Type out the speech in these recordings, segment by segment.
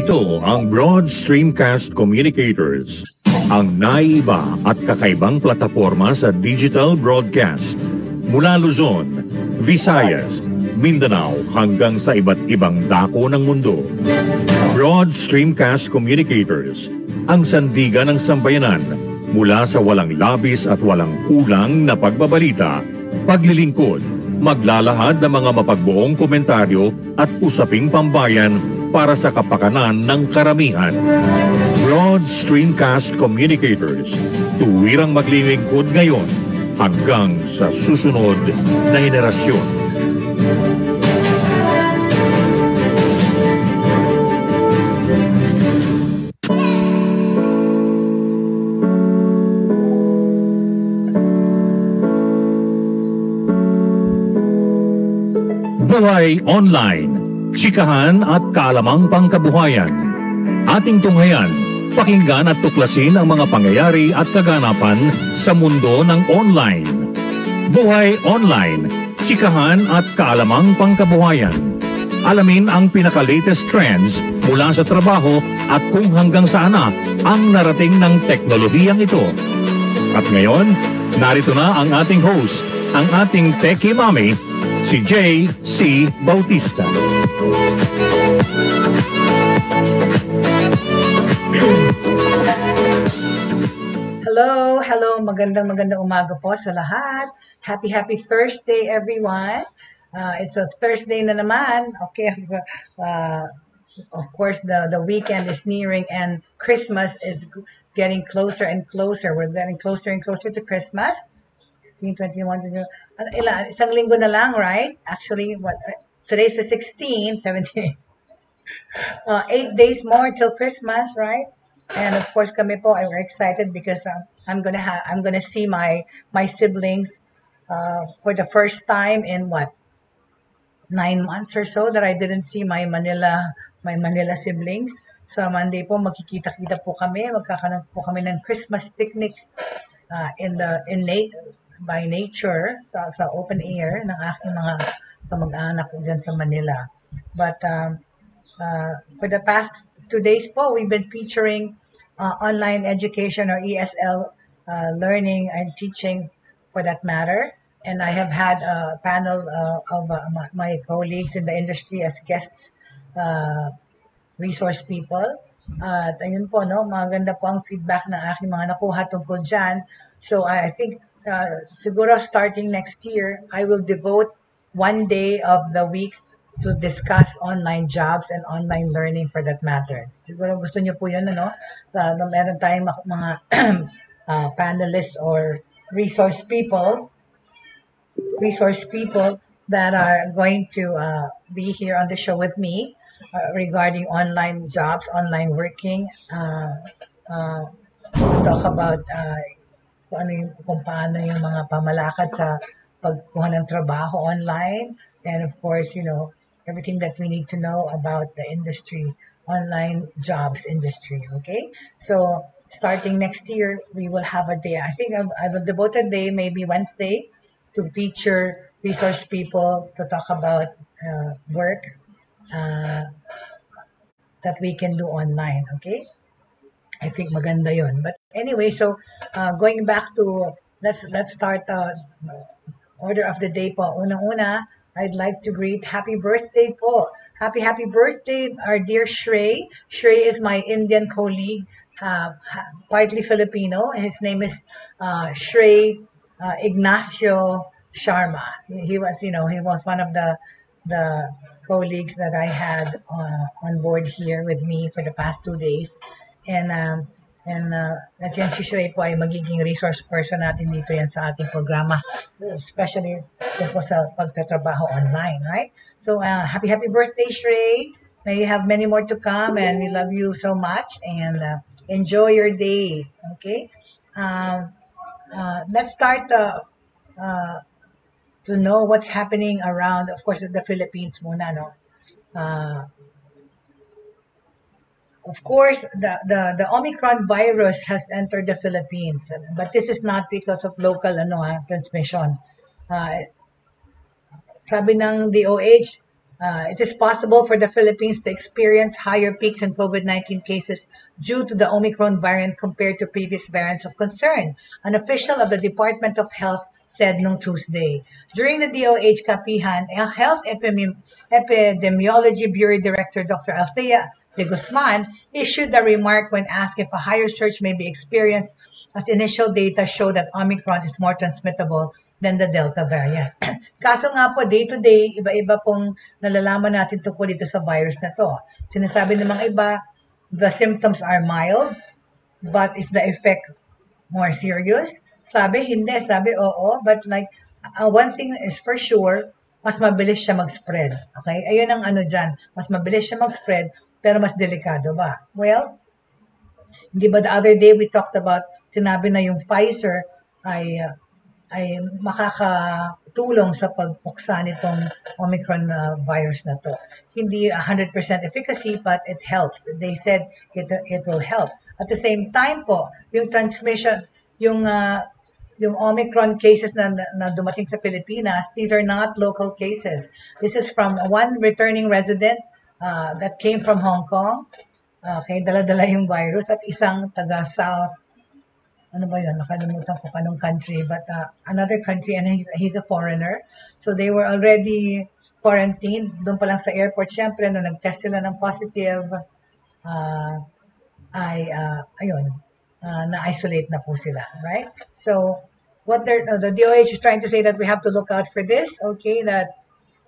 Ito ang Broad Stream Cast Communicators, ang naiiba at kakaibang plataporma sa digital broadcast. Mula Luzon, Visayas, Mindanao hanggang sa iba't ibang dako ng mundo. Broad Stream Cast Communicators, ang sandigan ng sambayanan mula sa walang labis at walang kulang na pagbabalita, paglilingkod, maglalahad ng mga mapagbuong komentaryo at usaping pambayan para sa kapakanan ng karamihan. Broad Stream Cast Communicators, tuwirang maglilingkod ngayon hanggang sa susunod na henerasyon. Buhay Online, Chikahan at kaalamang pangkabuhayan. Ating tunghayan, pakinggan at tuklasin ang mga pangyayari at kaganapan sa mundo ng online. Buhay Online, Chikahan at kaalamang pangkabuhayan. Alamin ang pinaka-latest trends mula sa trabaho at kung hanggang saan na ang narating ng teknolohiyang ito. At ngayon, narito na ang ating host, ang ating Techiemommy, si Jaye C. Bautista. Hello, magandang umaga po sa lahat. Happy Thursday, everyone. It's a Thursday na naman. Okay, of course, the weekend is nearing and Christmas is getting closer and closer. We're getting closer and closer to Christmas. 2021, isang linggo na lang, right? Actually, today's the 16th, 17. 8 days more till Christmas, right? And of course, kami po, we're excited because I'm gonna see my siblings for the first time in 9 months or so that I didn't see my Manila siblings. So Monday po magkikita-kita po kami, magkakaroon po kami ng Christmas picnic by nature sa open air ng aking mga kamag-anak ko dyan sa Manila. But for the past 2 days po, we've been featuring online education or ESL learning and teaching for that matter. And I have had a panel of my colleagues in the industry as guests, resource people. At ayun po, no, maganda po ang feedback na aking mga nakuha tungkol dyan. So I think siguro starting next year, I will devote 1 day of the week to discuss online jobs and online learning for that matter. Siguro gusto niyo po yun, ano? Meron tayong mga panelists or resource people that are going to be here on the show with me regarding online jobs, online working, talk about kung paano yung mga pamalakad sa pagkuha ng trabaho online, and of course, everything that we need to know about the industry, online jobs industry, okay? So, starting next year, we will have a day. I think I will devote a day, maybe Wednesday, to feature resource people to talk about work that we can do online, okay? I think maganda yun. But anyway, so going back to, let's start order of the day po. Unang-una, I'd like to greet happy birthday po. Happy birthday, our dear Shrey. Shrey is my Indian colleague, partly Filipino. His name is Shrey Ignacio Sharma. He was one of the colleagues that I had on board here with me for the past 2 days. And at yan si Shrey po ay magiging resource person natin dito yan sa ating programa, especially po sa pagtatrabaho online, right? So happy birthday, Shrey. May you have many more to come, and we love you so much, and enjoy your day, okay? Let's start to know what's happening around, of course, the Philippines muna, no? Of course, the Omicron virus has entered the Philippines, but this is not because of local transmission. Sabi ng DOH, It is possible for the Philippines to experience higher peaks in COVID-19 cases due to the Omicron variant compared to previous variants of concern. An official of the Department of Health said nung Tuesday. During the DOH Kapihan, Health Epidemiology Bureau Director Dr. Althea de Guzman issued a remark when asked if a higher surge may be experienced as initial data show that Omicron is more transmittable than the Delta variant. Kaso nga po, day to day, iba-iba pong nalalaman natin tungkol dito sa virus na to. Sinasabi ng mga iba, the symptoms are mild, but is the effect more serious? Sabi, hindi. Sabi, oo. But like, one thing is for sure, mas mabilis siya mag-spread. Okay? Ayun ang ano dyan. Mas mabilis siya mag-spread, pero mas delikado ba? Well, di ba the other day we talked about, sinabi na yung Pfizer ay makakatulong sa pagpuksa nitong Omicron virus na to. Hindi 100% efficacy, but it helps. They said it will help. At the same time po, yung transmission, yung Omicron cases na dumating sa Pilipinas, these are not local cases. This is from one returning resident that came from Hong Kong. Okay, dala-dala yung virus, at isang taga-South, ano ba yun? Nakalimutan ko anong country, but another country, and he's a foreigner. So they were already quarantined. Doon pa lang sa airport, syempre, na nag-test sila ng positive, na-isolate na po sila, right? So what the DOH is trying to say that we have to look out for this, okay, that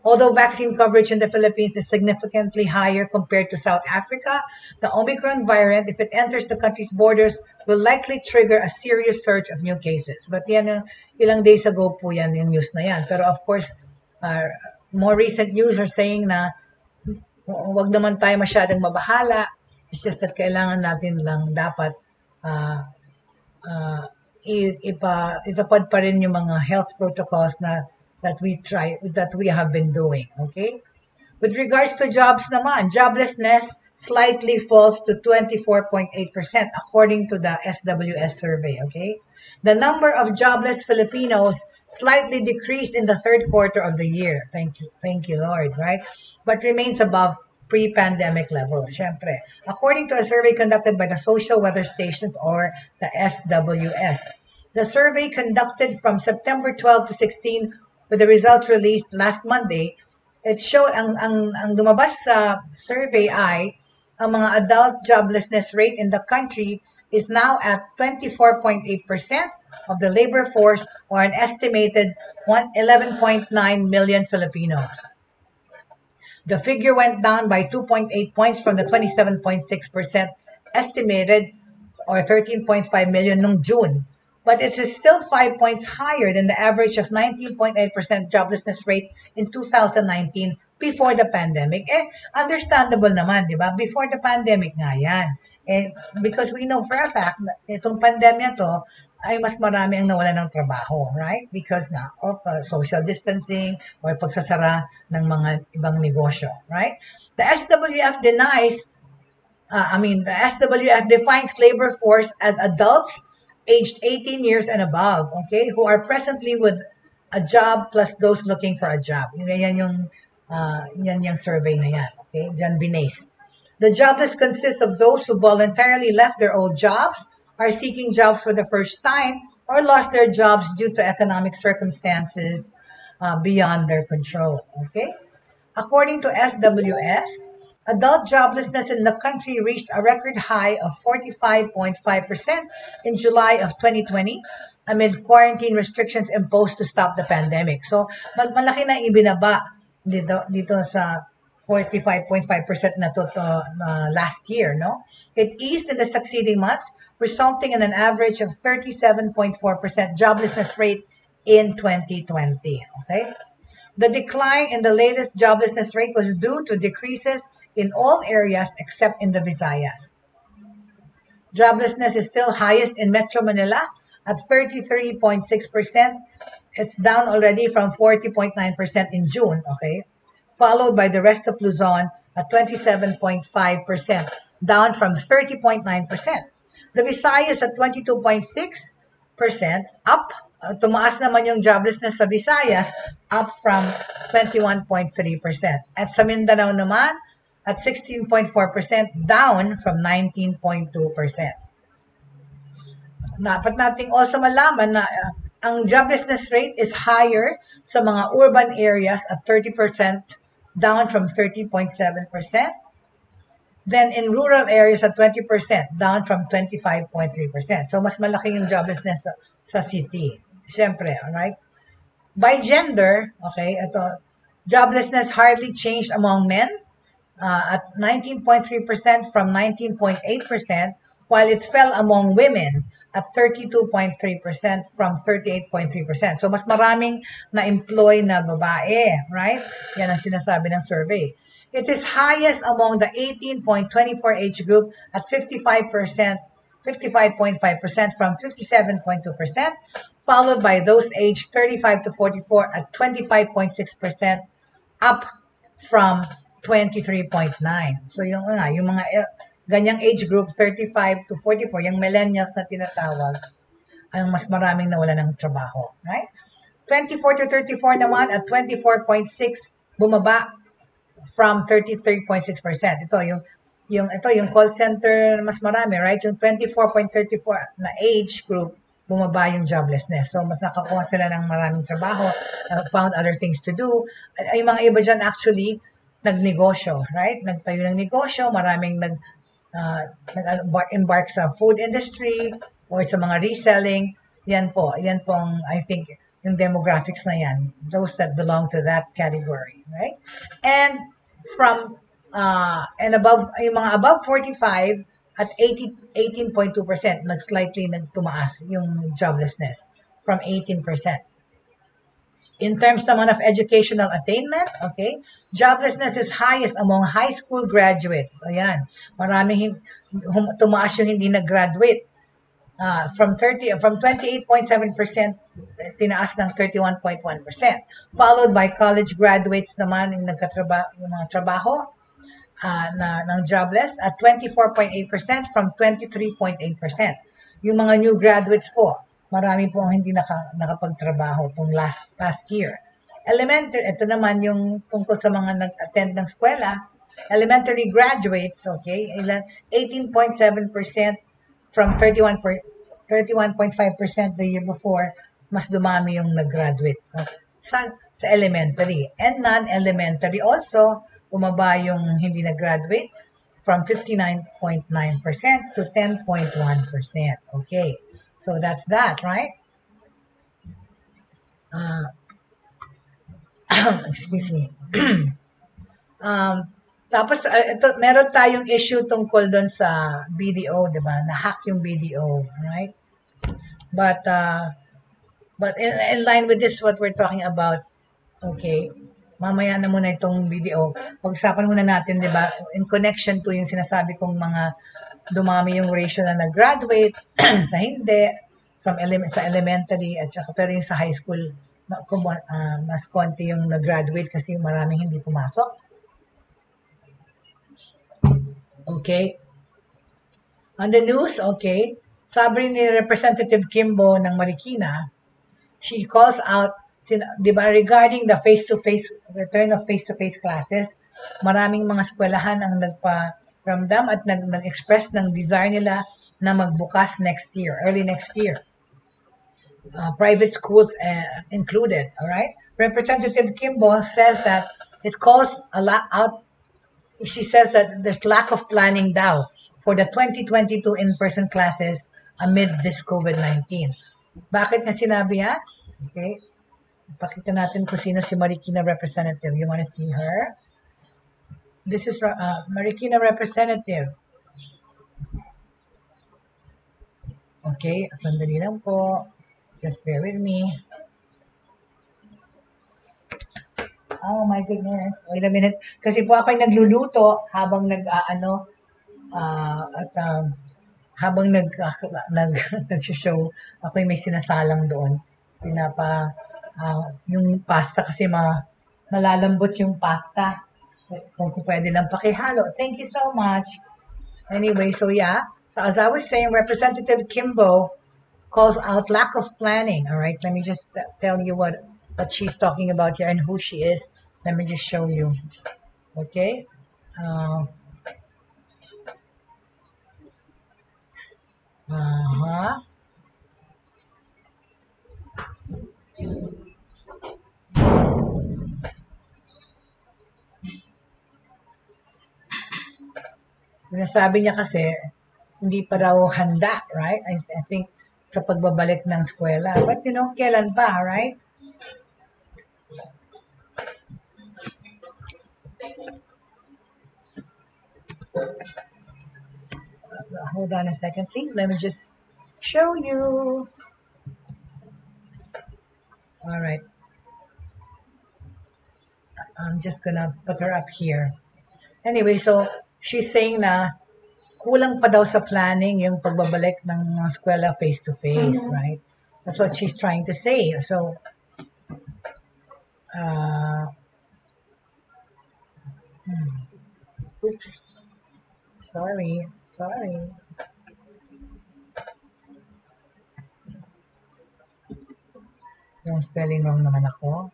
although vaccine coverage in the Philippines is significantly higher compared to South Africa, the Omicron variant, if it enters the country's borders, will likely trigger a serious surge of new cases. But yan, ilang days ago po yan, yung news na yan. Pero of course, more recent news are saying na wag naman tayo masyadong mabahala. It's just that kailangan natin lang dapat itapad pa rin yung mga health protocols that we have been doing, okay? With regards to jobs naman, joblessness slightly falls to 24.8% according to the SWS survey, okay? The number of jobless Filipinos slightly decreased in the third quarter of the year. Thank you, Lord, right? But remains above pre-pandemic levels, syempre. According to a survey conducted by the Social Weather Stations, or the SWS. The survey conducted from September 12 to 16, with the results released last Monday, it showed ang lumabas sa survey ay ang mga adult joblessness rate in the country is now at 24.8% of the labor force, or an estimated 11.9 million Filipinos. The figure went down by 2.8 points from the 27.6% estimated, or 13.5 million nung June. But it is still 5 points higher than the average of 19.8% joblessness rate in 2019 before the pandemic. Understandable naman, di ba? Before the pandemic nga yan. Because we know for a fact na itong pandemya to ay mas marami ang nawalan ng trabaho, right? Because nga of social distancing or pagsasara ng mga ibang negosyo, right? The SWF the SWF defines labor force as adults aged 18 years and above, okay, who are presently with a job plus those looking for a job. Yan yung survey na yan, okay? Diyan binase. The jobless consists of those who voluntarily left their old jobs, are seeking jobs for the first time, or lost their jobs due to economic circumstances beyond their control, okay? According to SWS, adult joblessness in the country reached a record high of 45.5% in July of 2020 amid quarantine restrictions imposed to stop the pandemic. So, malaki na ibinaba dito sa 45.5% na to last year, no? It eased in the succeeding months, resulting in an average of 37.4% joblessness rate in 2020, okay? The decline in the latest joblessness rate was due to decreases in all areas except in the Visayas. Joblessness is still highest in Metro Manila at 33.6%. It's down already from 40.9% in June, okay? Followed by the rest of Luzon at 27.5%, down from 30.9%. The Visayas at 22.6%, up. Tumaas naman yung joblessness sa Visayas, up from 21.3%. At sa Mindanao naman, at 16.4%, down from 19.2%. Dapat nating also malaman na ang joblessness rate is higher sa mga urban areas at 30%, down from 30.7%. Then in rural areas at 20%, down from 25.3%. So mas malaki yung joblessness sa city. Siyempre, alright? By gender, okay, ito, joblessness hardly changed among men at 19.3% from 19.8%, while it fell among women at 32.3% from 38.3%. So mas maraming na-employ na babae, right? Yan ang sinasabi ng survey. It is highest among the 18.24 age group at 55.5% from 57.2%, followed by those aged 35 to 44 at 25.6%, up from 23.9. So yung mga ganyang age group, 35 to 44, yung millennials na tinatawag, ang mas maraming nawala ng trabaho, right? 24 to 34 naman at 24.6, bumaba from 33.6%. Ito yung call center mas marami, right? Yung 24.34 na age group, bumaba yung joblessness. So, mas nakakuha sila ng maraming trabaho, found other things to do. Ay mga iba dyan actually, nagnegosyo, right? Nagtayo ng negosyo, maraming nag-embark sa food industry or sa mga reselling. Yan pong, I think, yung demographics na yan, those that belong to that category, right? And from, and above, yung mga above 45 at 18.2%, slightly nagtumaas yung joblessness from 18%. In terms naman of educational attainment, okay, joblessness is highest among high school graduates. Ayan, maraming tumaas yung hindi nag-graduate. From 28.7%, tinaas ng 31.1%. Followed by college graduates naman yung mga trabaho ng jobless at 24.8% from 23.8%. Yung mga new graduates po, marami po ang hindi nakapagtrabaho itong past year. Elementary, ito naman yung tungkol sa mga nag-attend ng eskwela. Elementary graduates, okay, 18.7% from 31.5% the year before, mas dumami yung nag-graduate sa elementary. And non-elementary also, bumaba yung hindi nag-graduate from 59.9% to 10.1%. Okay, so that's that, right? Excuse me. Tapos, ito, meron tayong issue tungkol doon sa BDO, di ba? Na-hack yung BDO, right? But in line with this, what we're talking about, okay, mamaya na muna itong BDO. Pag-usapan muna natin, di ba? In connection to yung sinasabi kong mga dumami yung ratio na nag-graduate, sa hindi, sa elementary, at saka, pero yung sa high school, mas konti yung nag-graduate kasi maraming hindi pumasok. Okay. On the news, okay, sabi ni Representative Kimbo ng Marikina, she calls out, di ba, regarding the return of face-to-face classes, maraming mga eskwelahan ang nagpa-ramdam at nag-express ng desire nila na magbukas early next year. Private schools included, all right? Representative Kimbo says that it calls a lot out. She says that there's lack of planning daw for the 2022 in-person classes amid this COVID-19. Bakit nga sinabi yan? Okay. Pakita natin kung sino si Marikina representative. You want to see her? This is Marikina representative. Okay. Sandali lang po. Just bear with me. Oh my goodness. Wait a minute. Kasi po ako'y nagluluto habang habang nag-show, ako'y may sinasalang doon. Yung pasta kasi malalambot yung pasta. Kung pwede lang pakihalo. Thank you so much. Anyway, so yeah. So as I was saying, Representative Kimbo calls out lack of planning. All right. Let me just tell you what she's talking about here and who she is. Let me just show you. Okay. Sinasabi niya kasi, hindi pa raw handa, right? I think sa pagbabalik ng eskwela. But kailan pa, right? Hold on a second, please. Let me just show you. All right. I'm just gonna put her up here. Anyway, so she's saying na kulang pa daw sa planning yung pagbabalik ng eskwela face-to-face, right? That's what she's trying to say. So, oops. Sorry. Yung spelling wrong naman ako.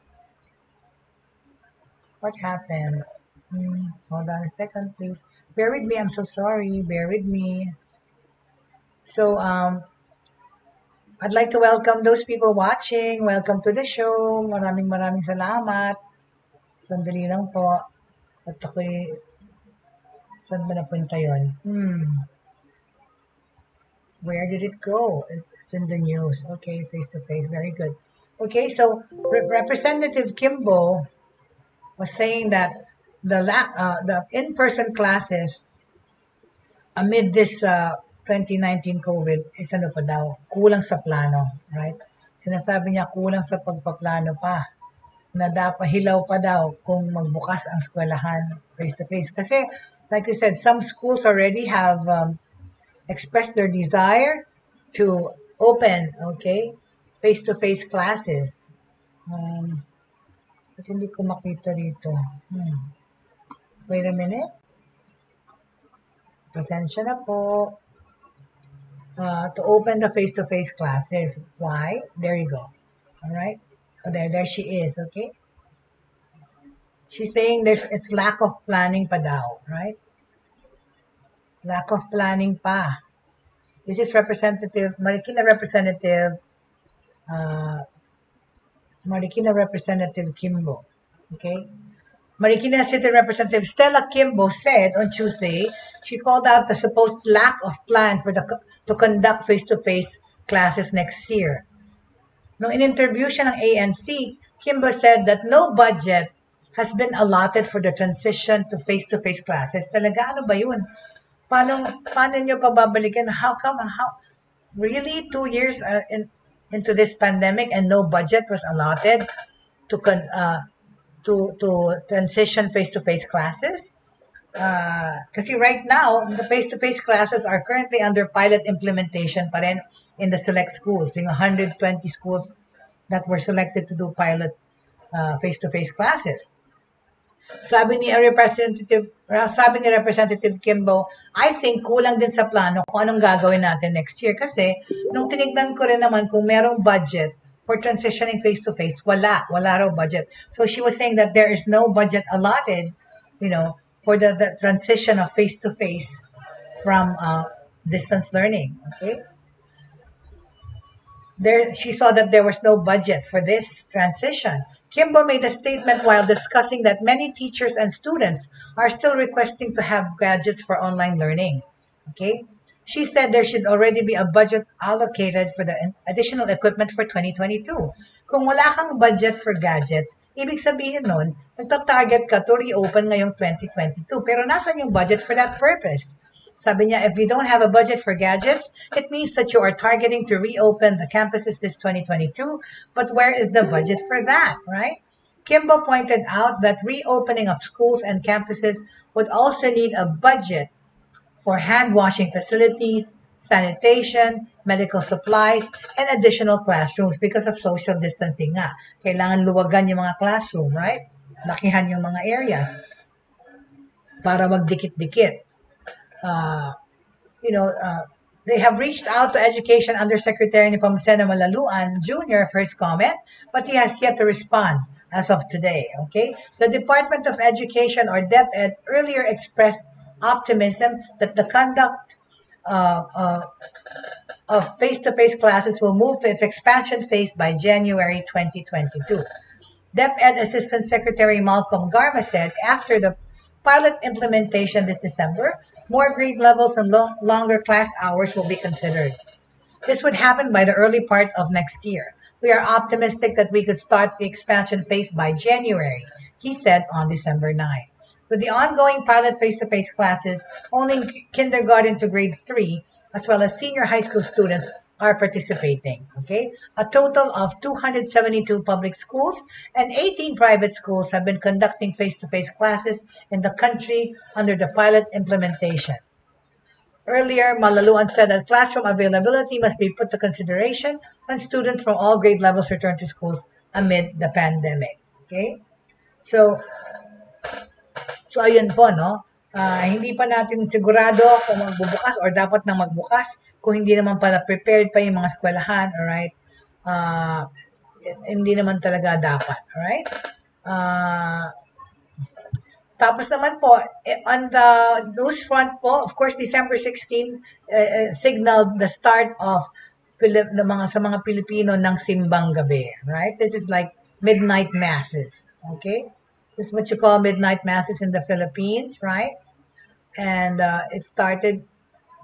What happened? Hold on a second, please. Bear with me. I'm so sorry. Bear with me. So, I'd like to welcome those people watching. Welcome to the show. Maraming salamat. Sandali lang po. At ako'y... Saan ba napunta yun? Where did it go? It's in the news. Okay, face-to-face. Very good. Okay, so Representative Kimbo was saying that the in-person classes amid this 2019 COVID is ano pa daw, kulang sa plano, right? Sinasabi niya kulang sa pagpaplano pa, na dapat hilaw pa daw kung magbukas ang eskwelahan face-to-face. Kasi, like you said, some schools already have expressed their desire to open, okay, face-to-face classes. At hindi ko makita dito. Wait a minute. Pasensya na po. To open the face-to-face classes. Why? There you go. All right. Oh, there she is. Okay. She's saying it's lack of planning pa daw, right? Lack of planning pa. This is Marikina Representative Kimbo. Okay. Marikina City Representative Stella Kimbo said on Tuesday she called out the supposed lack of plan to conduct face-to-face classes next year. Nung in-interview siya ng ANC, Kimbo said that no budget has been allotted for the transition to face-to-face classes. Talaga, ano ba yun? Paano nyo pababalikan? How really 2 years into this pandemic and no budget was allotted to transition face-to-face classes? Kasi right now, the face-to-face classes are currently under pilot implementation pa rin in the select schools. Yung 120 schools that were selected to do pilot face-to-face classes. Sabi ni Representative Kimbo, I think kulang din sa plano kung anong gagawin natin next year. Kasi nung tinignan ko rin naman kung merong budget for transitioning face-to-face, wala raw budget. So she was saying that there is no budget allotted, for the transition of face-to-face from distance learning. Okay. She saw that there was no budget for this transition. Kimbo made a statement while discussing that many teachers and students are still requesting to have gadgets for online learning. Okay? She said there should already be a budget allocated for the additional equipment for 2022. Kung wala kang budget for gadgets, ibig sabihin nun, nagta-target ka to reopen ngayong 2022. Pero nasan yung budget for that purpose? Sabi niya, if you don't have a budget for gadgets, it means that you are targeting to reopen the campuses this 2022, but where is the budget for that, right? Kimbo pointed out that reopening of schools and campuses would also need a budget for hand-washing facilities, sanitation, medical supplies, and additional classrooms because of social distancing nga. Kailangan luwagan yung mga classroom, right? Lakihan yung mga areas para magdikit-dikit. They have reached out to Education Undersecretary Nepomuceno Malaluan Jr. for his comment, but he has yet to respond as of today, okay? The Department of Education, or DepEd, earlier expressed optimism that the conduct of face-to-face classes will move to its expansion phase by January 2022. DepEd Assistant Secretary Malcolm Garma said after the pilot implementation this December, more grade levels and longer class hours will be considered. This would happen by the early part of next year. We are optimistic that we could start the expansion phase by January, he said on December 9. With the ongoing pilot face-to-face classes, only kindergarten to grade 3, as well as senior high school students are participating. Okay, a total of 272 public schools and 18 private schools have been conducting face-to-face classes in the country under the pilot implementation. Earlier, Malaluan said that classroom availability must be put to consideration when students from all grade levels return to schools amid the pandemic. Okay, so ayun po, no? Hindi pa natin sigurado kung magbubukas or dapat na magbukas kung hindi naman pala prepared pa yung mga eskwelahan, alright? Hindi naman talaga dapat, alright? Tapos naman po, on the news front po, of course, December 16 signaled the start of sa mga Pilipino ng simbang gabi, right? This is like midnight masses, okay? This is what you call midnight masses in the Philippines, right? And it started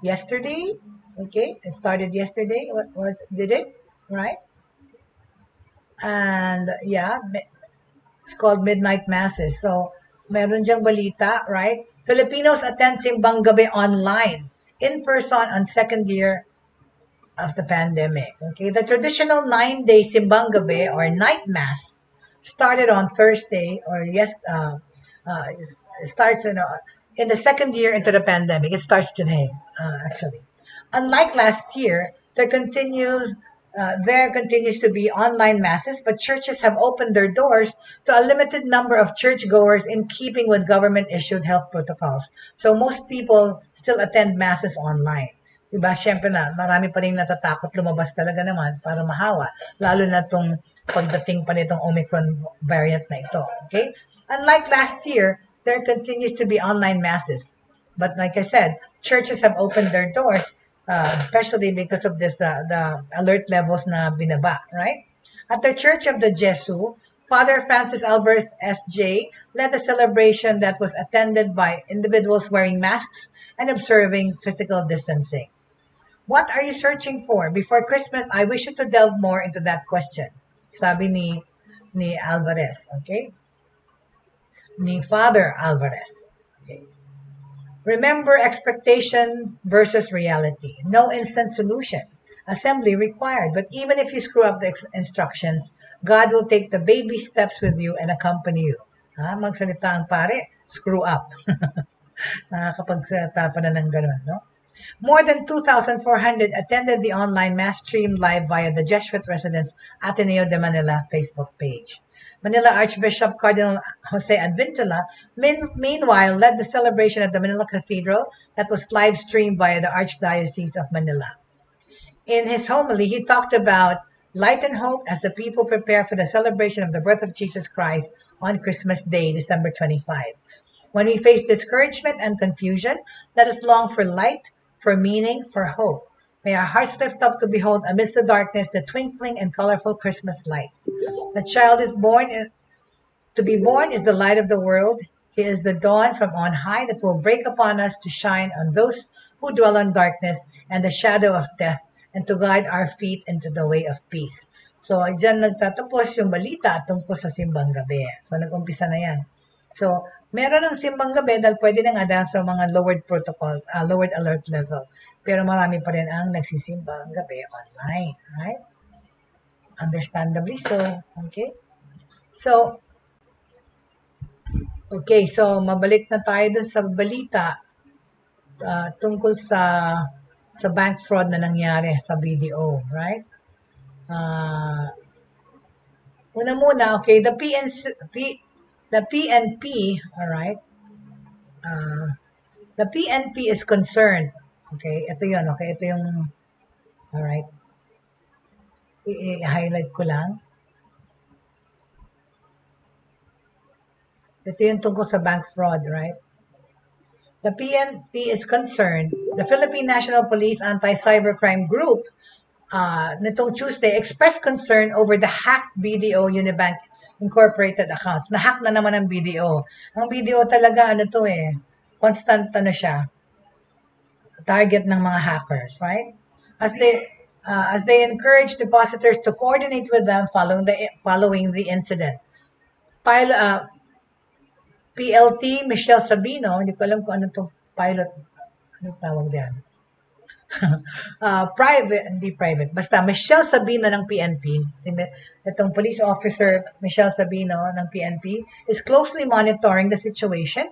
yesterday, okay? It started yesterday, did it? Right? And yeah, it's called midnight masses. So, meron diyang balita, right? Filipinos attend simbang gabi online, in person on second year of the pandemic. Okay, the traditional 9-day simbang gabi or night mass started on Thursday, or starts in the second year into the pandemic. It starts today, actually. Unlike last year, there continues to be online masses, but churches have opened their doors to a limited number of churchgoers in keeping with government-issued health protocols. So most people still attend masses online. Diba? Siyempre na, marami pa rin natatakot lumabas talaga naman para mahawa, lalo na itong pagdating pa nitong Omicron variant na ito. Okay? Unlike last year, there continues to be online masses. But like I said, churches have opened their doors, especially because of this, the alert levels na binaba, right? At the Church of the Jesu, Father Francis Alvarez S.J. led a celebration that was attended by individuals wearing masks and observing physical distancing. What are you searching for? Before Christmas, I wish you to delve more into that question. Sabi ni Alvarez, okay? Ni Father Alvarez. Okay. Remember expectation versus reality. No instant solutions. Assembly required. But even if you screw up the instructions, God will take the baby steps with you and accompany you. Magsalita ang pare, screw up. Nakakapagsalita pa na ng ganun, no? More than 2,400 attended the online mass stream live via the Jesuit Residence Ateneo de Manila Facebook page. Manila Archbishop Cardinal Jose Advintula, meanwhile, led the celebration at the Manila Cathedral that was live streamed via the Archdiocese of Manila. In his homily, he talked about light and hope as the people prepare for the celebration of the birth of Jesus Christ on Christmas Day, December 25. When we face discouragement and confusion, let us long for light, for meaning, for hope. May our hearts lift up to behold amidst the darkness the twinkling and colorful Christmas lights. The child is born. To be born is the light of the world. He is the dawn from on high that will break upon us to shine on those who dwell in darkness and the shadow of death, and to guide our feet into the way of peace. So, dyan nagtatapos yung balita tungkol sa simbang gabi. So, nag-umpisa na yan. So, meron ng simbang gabi dahil pwede na nga dahil sa mga lowered protocols, lowered alert level. Pero marami pa rin ang nagsisimbang gabi online, right? Understandably so, okay? So, mabalik na tayo dun sa balita tungkol sa bank fraud na nangyari sa BDO, right? Una muna, okay, the PNP, all right? The PNP is concerned. Okay, ito yun, okay? Ito yung, all right? I-highlight ko lang. Ito yung tungkol sa bank fraud, right? The PNP is concerned, the Philippine National Police Anti-Cybercrime Group nitong Tuesday expressed concern over the hacked BDO Unibank Incorporated accounts. Na-hack na naman ang BDO. Ang BDO talaga, constant siya, target ng mga hackers, right? As they encourage depositors to coordinate with them following the incident. PLT Michelle Sabino, hindi ko alam kung ano itong pilot, ano tawag diyan? Private, basta Michelle Sabino ng PNP, itong police officer Michelle Sabino ng PNP is closely monitoring the situation,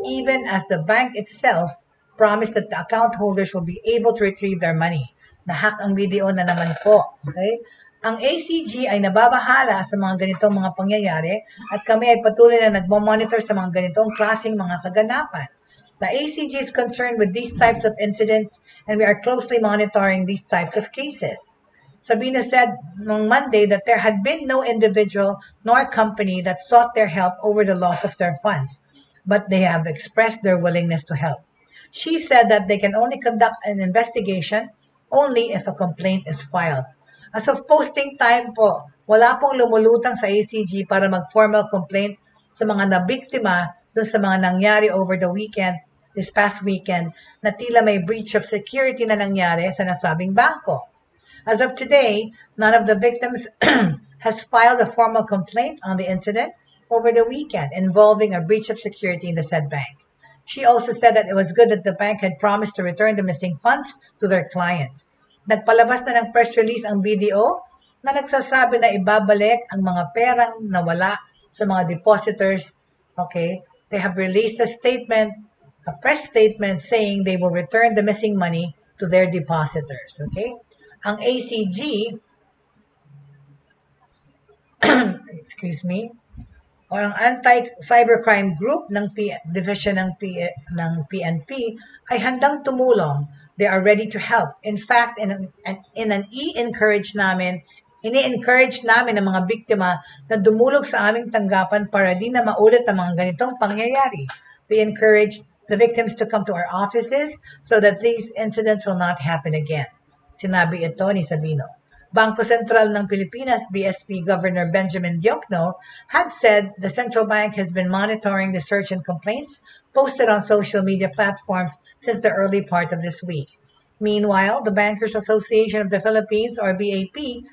even as the bank itself promised that the account holders will be able to retrieve their money. Na-hack ang video na naman po. Okay? Ang ACG ay nababahala sa mga ganitong mga pangyayari at kami ay patuloy na nagmamonitor sa mga ganitong klaseng mga kaganapan. The ACG is concerned with these types of incidents and we are closely monitoring these types of cases. Sabina said on Monday that there had been no individual nor company that sought their help over the loss of their funds, but they have expressed their willingness to help. She said that they can only conduct an investigation only if a complaint is filed. As of posting time po, wala pong lumulutang sa ACG para mag-formal complaint sa mga nabiktima doon sa mga nangyari over the weekend, this past weekend, na tila may breach of security na nangyari sa nasabing bangko. As of today, none of the victims has filed a formal complaint on the incident over the weekend involving a breach of security in the said bank. She also said that it was good that the bank had promised to return the missing funds to their clients. Nagpalabas na ng press release ang BDO na nagsasabi na ibabalik ang mga perang nawala sa mga depositors. Okay? They have released a press statement saying they will return the missing money to their depositors. Okay? Ang ACG, excuse me, o ang Anti-Cybercrime Group ng division ng PNP ay handang tumulong. They are ready to help. In fact, ini-encourage namin ang mga biktima na dumulog sa aming tanggapan para di na maulit ang mga ganitong pangyayari. We encourage the victims to come to our offices so that these incidents will not happen again. Sinabi ito ni Sabino. Bangko Sentral ng Pilipinas, BSP Governor Benjamin Diokno, had said the central bank has been monitoring the search and complaints posted on social media platforms since the early part of this week. Meanwhile, the Bankers Association of the Philippines, or BAP,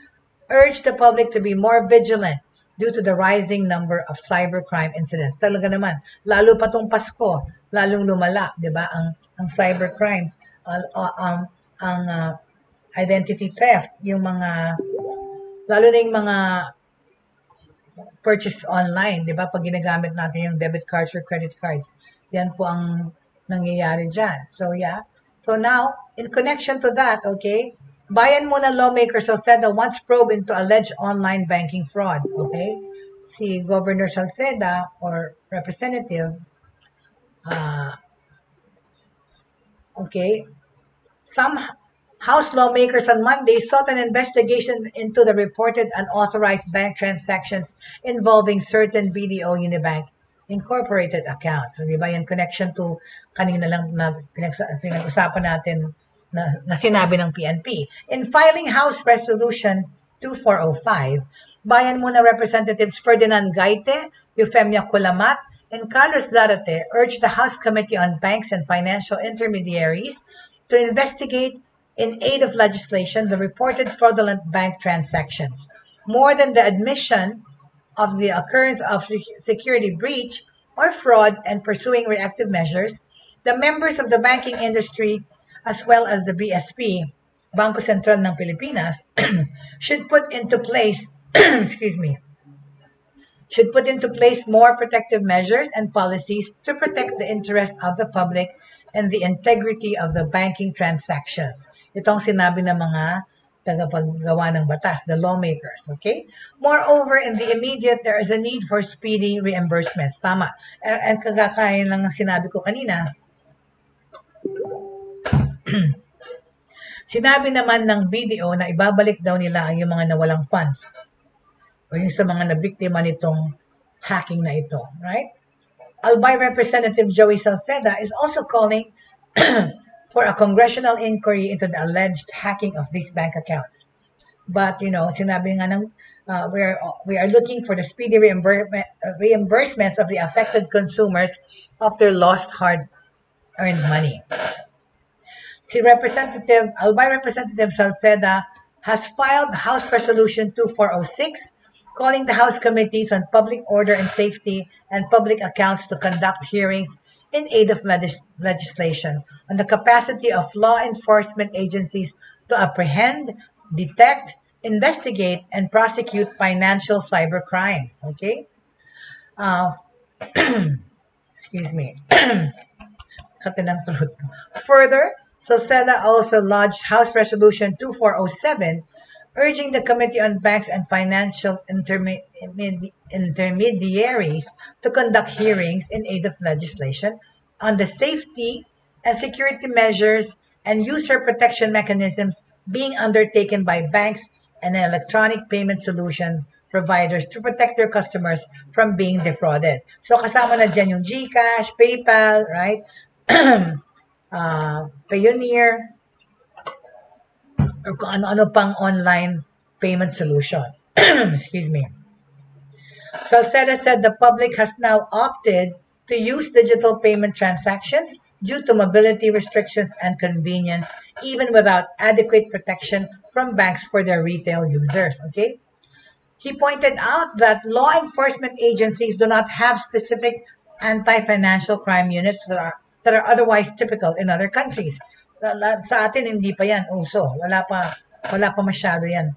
urged the public to be more vigilant due to the rising number of cybercrime incidents. Talaga naman, lalo pa tong Pasko, lalong lumala, di ba, ang cybercrimes, ang identity theft, yung mga, lalo na yung mga purchase online, di ba, pag ginagamit natin yung debit cards or credit cards. Yan po ang nangyayari dyan. So, yeah. So, now, in connection to that, okay, Bayan Muna lawmakers have said that once probe into alleged online banking fraud, okay, si Governor Salceda or Representative, okay, some House lawmakers on Monday sought an investigation into the reported unauthorized bank transactions involving certain BDO Unibank Incorporated accounts. So, di ba yan connection to kanina lang na pinag-usapan natin na sinabi ng PNP. In filing House Resolution 2405, Bayan Muna Representatives Ferdinand Gaite, Eufemia Kulamat, and Carlos Zarate urged the House Committee on Banks and Financial Intermediaries to investigate in aid of legislation the reported fraudulent bank transactions. More than the admission of the occurrence of security breach or fraud and pursuing reactive measures, the members of the banking industry as well as the BSP, Bangko Sentral ng Pilipinas, should put into place more protective measures and policies to protect the interest of the public and the integrity of the banking transactions. Itong sinabi ng mga tagapaggawa ng batas, the lawmakers, okay? Moreover, in the immediate, there is a need for speedy reimbursements. Tama. And kagakain lang ng sinabi ko kanina. Sinabi naman ng BDO na ibabalik daw nila yung mga nawalang funds o yung sa mga nabiktima nitong hacking na ito, right? Albay Representative Joey Salceda is also calling for a congressional inquiry into the alleged hacking of these bank accounts. But, sinabi nga ng, we are looking for the speedy reimbursements of the affected consumers of their lost hard-earned money. Albay Representative Salceda has filed House Resolution 2406 calling the House Committees on Public Order and Safety and Public Accounts to conduct hearings in aid of legislation on the capacity of law enforcement agencies to apprehend, detect, investigate, and prosecute financial cybercrimes. Okay? Excuse me. Further, Salceda also lodged House Resolution 2407 urging the Committee on Banks and Financial Intermediaries to conduct hearings in aid of legislation on the safety and security measures and user protection mechanisms being undertaken by banks and electronic payment solution providers to protect their customers from being defrauded. So kasama na dyan yung GCash, PayPal, right? Payoneer, or kung ano-ano pang online payment solution. Excuse me. Salceda said the public has now opted to use digital payment transactions due to mobility restrictions and convenience, even without adequate protection from banks for their retail users. Okay? He pointed out that law enforcement agencies do not have specific anti-financial crime units that are otherwise typical in other countries. Sa atin, hindi pa yan uso. Wala pa masyado yan.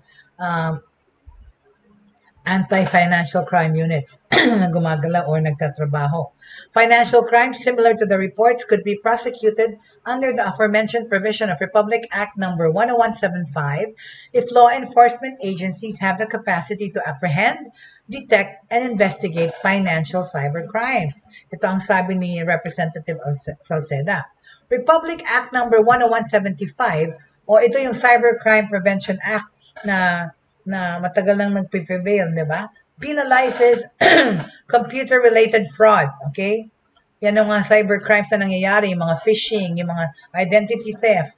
Anti-financial crime units na gumagalaw or nagtatrabaho. Financial crimes similar to the reports could be prosecuted under the aforementioned provision of Republic Act number 10175 if law enforcement agencies have the capacity to apprehend, detect, and investigate financial cybercrimes. Ito ang sabi ni Representative Salceda. Republic Act number 10175 o ito yung Cybercrime Prevention Act na matagal nang nagpe-prevail, di ba? Penalizes computer-related fraud, okay? Yan ang mga cybercrimes na nangyayari, yung mga phishing, yung mga identity theft,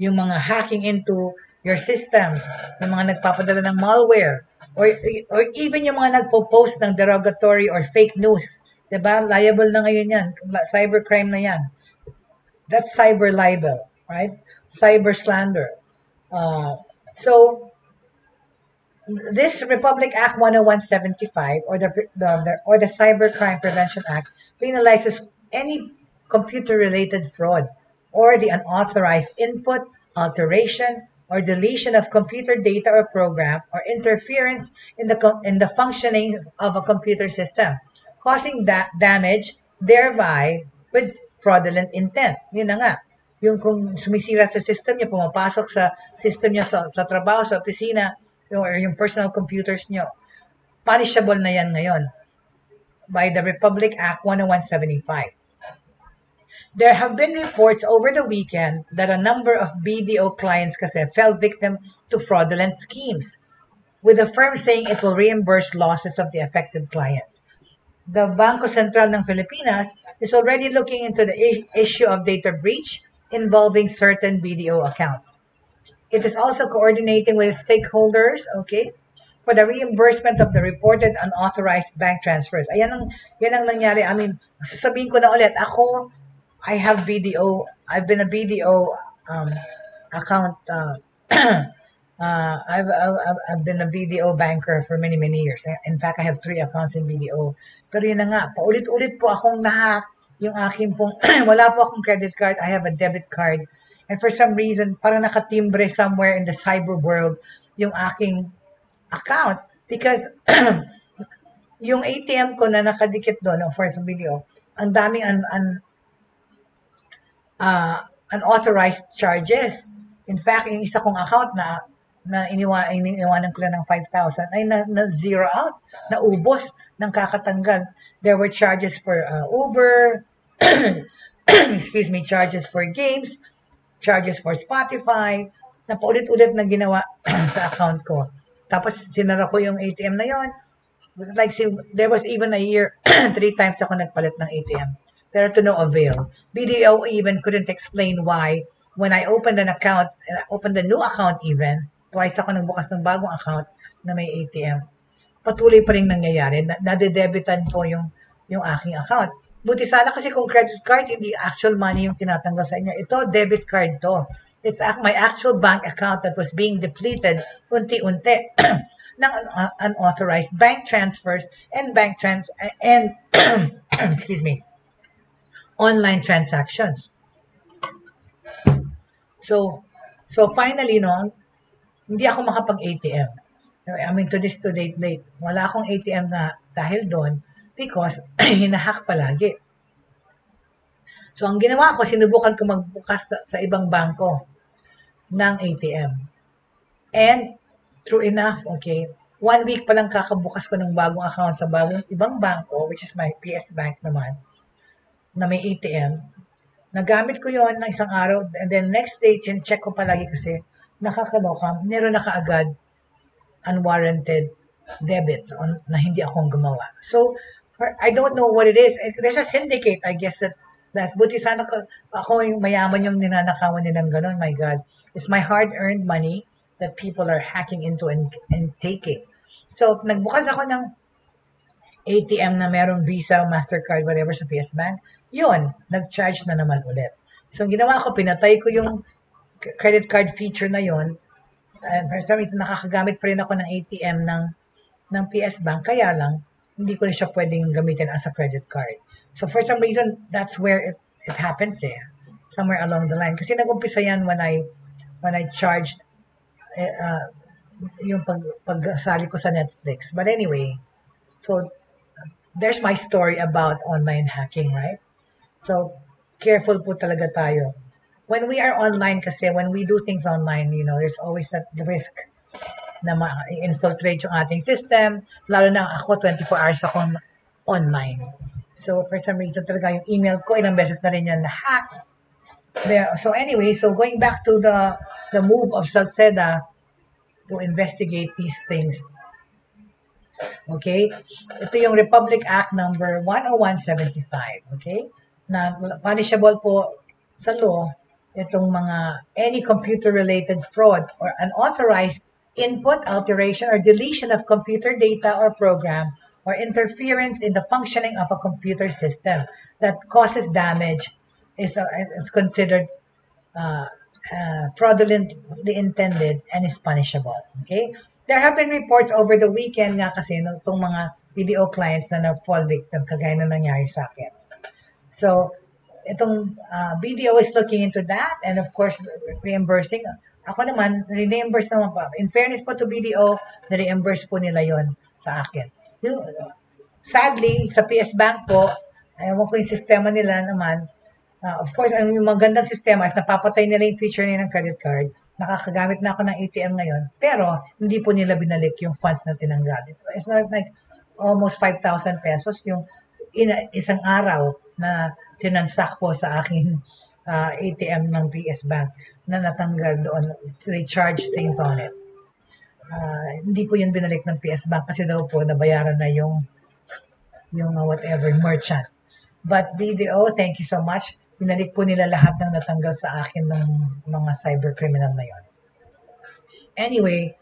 yung mga hacking into your systems, yung mga nagpapadala ng malware, or even yung mga nagpo-post ng derogatory or fake news, di ba? Liable na ngayon yan, cybercrime na yan. That's cyber libel, right? Cyber slander. So this Republic Act 10175 or the Cybercrime Prevention Act penalizes any computer-related fraud or the unauthorized input, alteration, or deletion of computer data or program or interference in the functioning of a computer system, causing damage thereby with fraudulent intent. Yun na nga. Yung kung sumisira sa system niyo, pumapasok sa system niyo sa trabaho, sa opisina, or yung personal computers niyo, punishable na yan ngayon by the Republic Act 10175. There have been reports over the weekend that a number of BDO clients kasi fell victim to fraudulent schemes, with the firm saying it will reimburse losses of the affected clients. The Bangko Sentral ng Pilipinas is already looking into the issue of data breach involving certain BDO accounts. It is also coordinating with stakeholders, okay, for the reimbursement of the reported unauthorized bank transfers. Yan ang nangyari. I mean, sasabihin ko na ulit, I have BDO, I've been a BDO account, I've been a BDO banker for many, many years. In fact, I have 3 accounts in BDO. Pero yun na nga, paulit-ulit po akong nahack yung aking pong, wala po akong credit card, I have a debit card. And for some reason, parang nakatimbre somewhere in the cyber world yung aking account because yung ATM ko na nakadikit doon, for some video, ang daming unauthorized charges. In fact, yung isa kong account na iniwanan ko lang ng 5,000 ay na zero out, na ubos ng kakatanggal. There were charges for Uber, excuse me, charges for games, charges for Spotify, na paulit-ulit na ginawa sa account ko. Tapos sinara ko yung ATM na yon, Like, see, there was even a year, 3 times ako nagpalit ng ATM. Pero to no avail. BDO even couldn't explain why when I opened an account, opened a new account even, twice ako nagbukas ng bagong account na may ATM. Patuloy pa rin nangyayari. Nade-debitan po yung aking account. Buti sana kasi kung credit card, hindi actual money yung tinatanggal sa inyo. Ito, debit card to. It's my actual bank account that was being depleted unti-unti ng unauthorized bank transfers and excuse me, online transactions. So finally, no, hindi ako makapag-ATM. I mean, to date, wala akong ATM na dahil doon because hinahack palagi. So, ang ginawa ko, sinubukan ko magbukas sa ibang bangko ng ATM. And, true enough, okay, 1 week pa lang kakabukas ko ng bagong account sa ibang bangko, which is my PS Bank naman, na may ATM. Nagamit ko yon ng isang araw, and then next day, check ko palagi kasi nakakaloka, meron na kaagad unwarranted debits na hindi akong gumawa. So, I don't know what it is. There's a syndicate, I guess, that buti sana ako yung mayaman yung ninanakawan nilang ganun. My God. It's my hard-earned money that people are hacking into and taking. So, nagbukas ako ng ATM na merong Visa, Mastercard, whatever sa PS Bank. Yun, nag-charge na naman ulit. So, ang ginawa ko, pinatay ko yung credit card feature na yon. And for some reason, nakakagamit pa rin ako ng ATM ng PS Bank. Kaya lang, hindi ko na siya pwedeng gamitin as a credit card. So for some reason, that's where it happens somewhere along the line. Kasi nag-umpisa yan when I charged yung pagsali ko sa Netflix. But anyway, so there's my story about online hacking, right? So careful po talaga tayo. When we are online kasi, when we do things online, there's always that risk na ma-infiltrate yung ating system. Lalo na ako, 24 hours ako online. So, for some reason talaga, yung email ko, ilang beses na rin yan na-hack. So, anyway, so going back to the move of Salceda to investigate these things. Okay? Ito yung Republic Act number 10175. Okay? Na punishable po sa law itong mga any computer-related fraud or unauthorized input, alteration, or deletion of computer data or program or interference in the functioning of a computer system that causes damage is considered fraudulently intended and is punishable. Okay? There have been reports over the weekend nga kasi itong mga video clients na na-fall victim kagaya na nangyari sa akin. So, itong BDO is looking into that and of course reimbursing. Ako naman, reimburse naman po. In fairness po to BDO, na-reimburse po nila yon sa akin. Sadly, sa PS Bank po, ewan ko yung sistema nila naman. Of course, ang magandang sistema is napapatay nila yung feature nila ng credit card. Nakakagamit na ako ng ATM ngayon. Pero, hindi po nila binalik yung funds na tinanggal. It's not like almost 5,000 pesos yung isang araw na tinansak po sa aking ATM ng PS Bank na natanggal doon. So they charge things on it. Hindi po yun binalik ng PS Bank kasi daw po nabayaran na yung whatever merchant. But BDO, thank you so much. Binalik po nila lahat ng natanggal sa akin ng mga cyber criminal na yon. Anyway,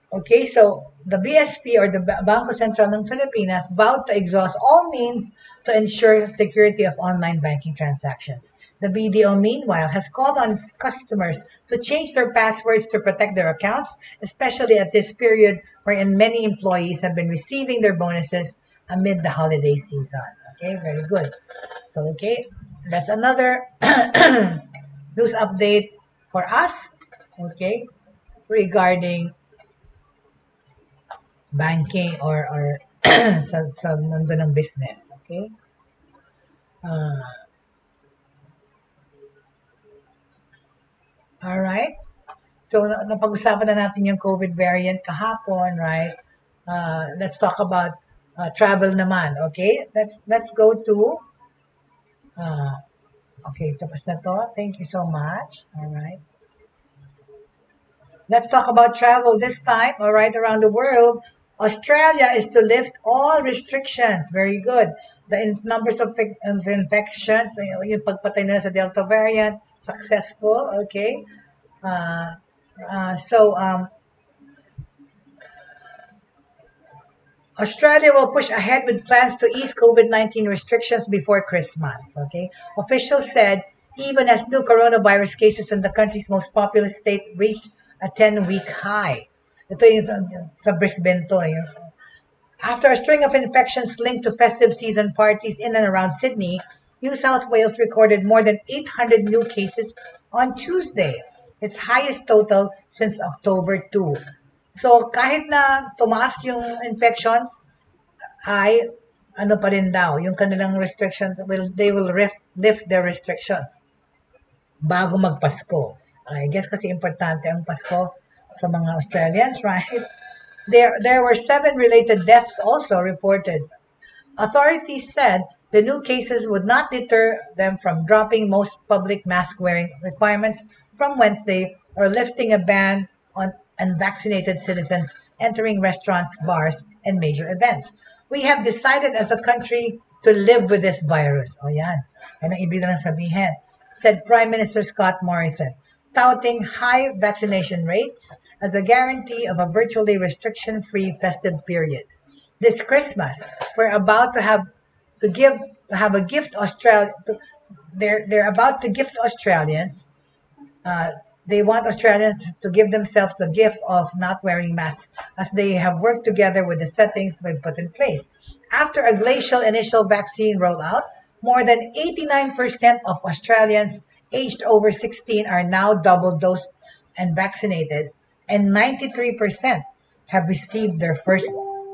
okay, so the BSP or the Bangko Sentral ng Pilipinas vowed to exhaust all means to ensure security of online banking transactions. The BDO, meanwhile, has called on its customers to change their passwords to protect their accounts, especially at this period wherein many employees have been receiving their bonuses amid the holiday season. Okay, very good. So, okay, that's another news update for us, okay, regarding banking or sa mundo ng business. Okay? Alright. So, napag-usapan na natin yung COVID variant kahapon, right? Let's talk about travel naman. Okay? Let's go to okay, tapos na to. Thank you so much. Alright. Let's talk about travel this time, alright, around the world. Australia is to lift all restrictions. Very good. The numbers of infections, yung pagpatay nila sa Delta variant, successful. Okay. Australia will push ahead with plans to ease COVID-19 restrictions before Christmas. Okay, officials said even as new coronavirus cases in the country's most populous state reached a 10-week high. Ito yung sa Brisbane to. After a string of infections linked to festive season parties in and around Sydney, New South Wales recorded more than 800 new cases on Tuesday, its highest total since October 2. So kahit na tumaas yung infections, ay ano pa rin daw, yung kanilang restrictions, they will lift their restrictions bago magpasko. I guess kasi importante ang Pasko sa mga Australians, right? There were 7 related deaths also reported. Authorities said the new cases would not deter them from dropping most public mask wearing requirements from Wednesday or lifting a ban on unvaccinated citizens entering restaurants, bars, and major events. We have decided as a country to live with this virus. O yan. Yan ang ibig lang sabihin, said Prime Minister Scott Morrison, touting high vaccination rates as a guarantee of a virtually restriction-free festive period. This Christmas, we're about to have a gift they're about to gift Australians. They want Australians to give themselves the gift of not wearing masks as they have worked together with the settings we've put in place. After a glacial initial vaccine rollout, more than 89% of Australians aged over 16 are now double dosed and vaccinated, and 93% have received their first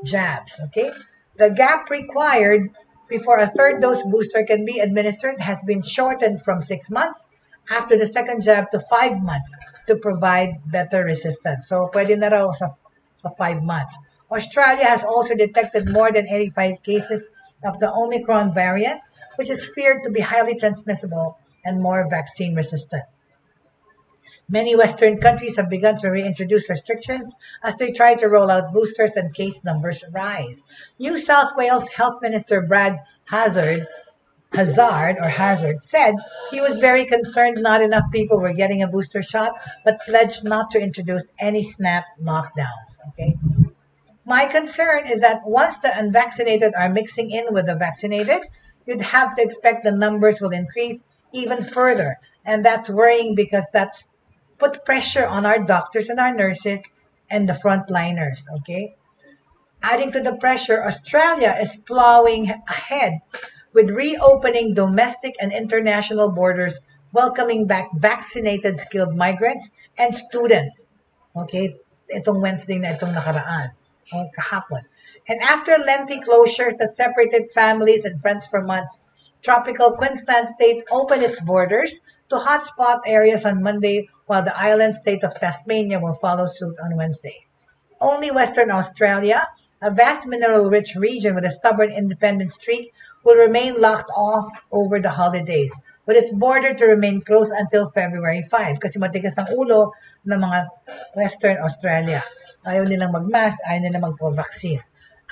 jabs. Okay? The gap required before a third dose booster can be administered has been shortened from 6 months after the second jab to 5 months to provide better resistance. So, pwede na raw sa 5 months. Australia has also detected more than 85 cases of the Omicron variant, which is feared to be highly transmissible and more vaccine resistant. Many Western countries have begun to reintroduce restrictions as they try to roll out boosters and case numbers rise. New South Wales Health Minister Brad Hazard said he was very concerned not enough people were getting a booster shot, but pledged not to introduce any snap lockdowns. Okay. My concern is that once the unvaccinated are mixing in with the vaccinated, you'd have to expect the numbers will increase even further. And that's worrying because that's put pressure on our doctors and our nurses and the frontliners, okay? Adding to the pressure, Australia is plowing ahead with reopening domestic and international borders, welcoming back vaccinated skilled migrants and students. Okay, itong Wednesday na itong nakaraan, kahapon. And after lengthy closures that separated families and friends for months, tropical Queensland state opened its borders to hotspot areas on Monday, while the island state of Tasmania will follow suit on Wednesday. Only Western Australia, a vast mineral-rich region with a stubborn independent streak, will remain locked off over the holidays, with its border to remain closed until February 5 kasi matigas ang ulo ng mga Western Australia. Ayaw nilang mag-mask, ayaw nilang magpa-vaccine.